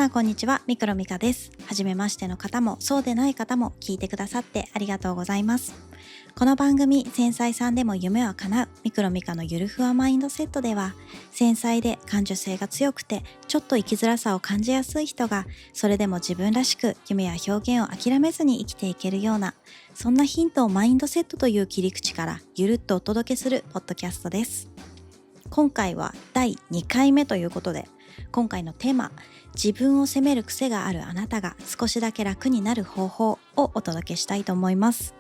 さんこんにちは、ミクロミカです。初めましての方もそうでない方も聞いてくださってありがとうございます。この番組、繊細さんでも夢は叶うミクロミカのゆるふわマインドセットでは、繊細で感受性が強くてちょっと生きづらさを感じやすい人がそれでも自分らしく夢や表現を諦めずに生きていけるような、そんなヒントをマインドセットという切り口からゆるっとお届けするポッドキャストです。今回は第2回目ということで、今回のテーマ、自分を責める癖があるあなたが少しだけ楽になる方法をお届けしたいと思います。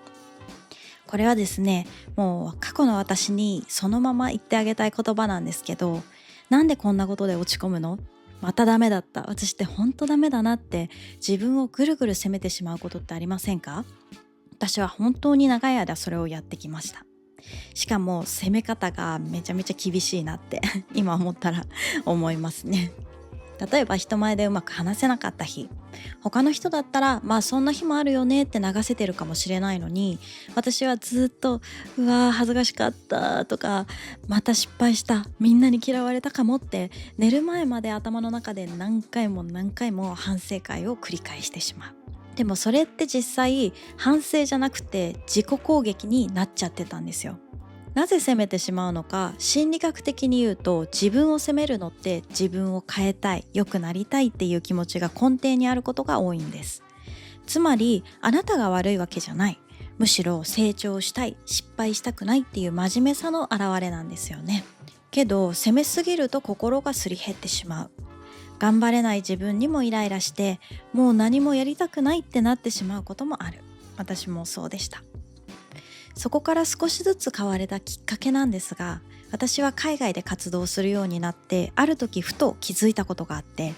これはですね、もう過去の私にそのまま言ってあげたい言葉なんですけど、なんでこんなことで落ち込むの？またダメだった。私って本当ダメだなって自分をぐるぐる責めてしまうことってありませんか？私は本当に長い間それをやってきました。しかも責め方がめちゃめちゃ厳しいなって今思ったら思いますね。例えば人前でうまく話せなかった日、他の人だったらまあそんな日もあるよねって流せてるかもしれないのに、私はずっとうわー恥ずかしかったとか、また失敗した、みんなに嫌われたかもって寝る前まで頭の中で何回も何回も反省会を繰り返してしまう。でもそれって実際反省じゃなくて自己攻撃になっちゃってたんですよ。なぜ責めてしまうのか、心理学的に言うと、自分を責めるのって自分を変えたい、良くなりたいっていう気持ちが根底にあることが多いんです。つまりあなたが悪いわけじゃない、むしろ成長したい、失敗したくないっていう真面目さの表れなんですよね。けど責めすぎると心がすり減ってしまう。頑張れない自分にもイライラして、もう何もやりたくないってなってしまうこともある。私もそうでした。そこから少しずつ変われたきっかけなんですが、私は海外で活動するようになって、ある時ふと気づいたことがあって、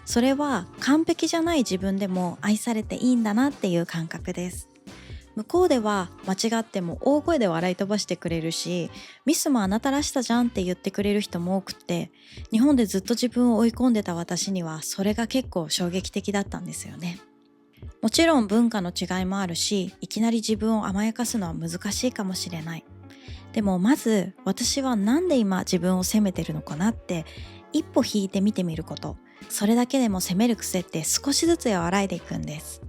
それは完璧じゃない自分でも愛されていいんだなっていう感覚です。向こうでは間違っても大声で笑い飛ばしてくれるし、ミスもあなたらしさじゃんって言ってくれる人も多くて、日本でずっと自分を追い込んでた私にはそれが結構衝撃的だったんですよね。もちろん文化の違いもあるし、いきなり自分を甘やかすのは難しいかもしれない。でもまず私はなんで今自分を責めてるのかなって一歩引いて見てみること。それだけでも責める癖って少しずつ和らいでいくんです。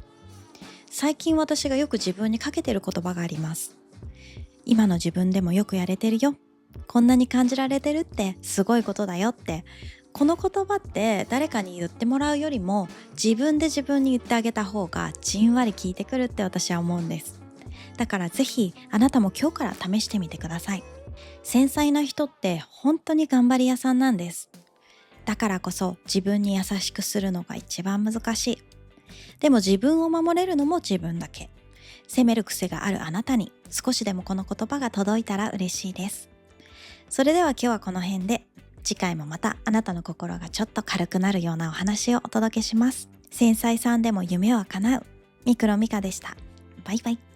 最近私がよく自分にかけてる言葉があります。今の自分でもよくやれてるよ。こんなに感じられてるってすごいことだよって。この言葉って誰かに言ってもらうよりも自分で自分に言ってあげた方がじんわり効いてくるって私は思うんです。だからぜひあなたも今日から試してみてください。繊細な人って本当に頑張り屋さんなんです。だからこそ自分に優しくするのが一番難しい。でも自分を守れるのも自分だけ。責める癖があるあなたに少しでもこの言葉が届いたら嬉しいです。それでは今日はこの辺で、次回もまたあなたの心がちょっと軽くなるようなお話をお届けします。繊細さんでも夢は叶う、ミクロミカでした。バイバイ。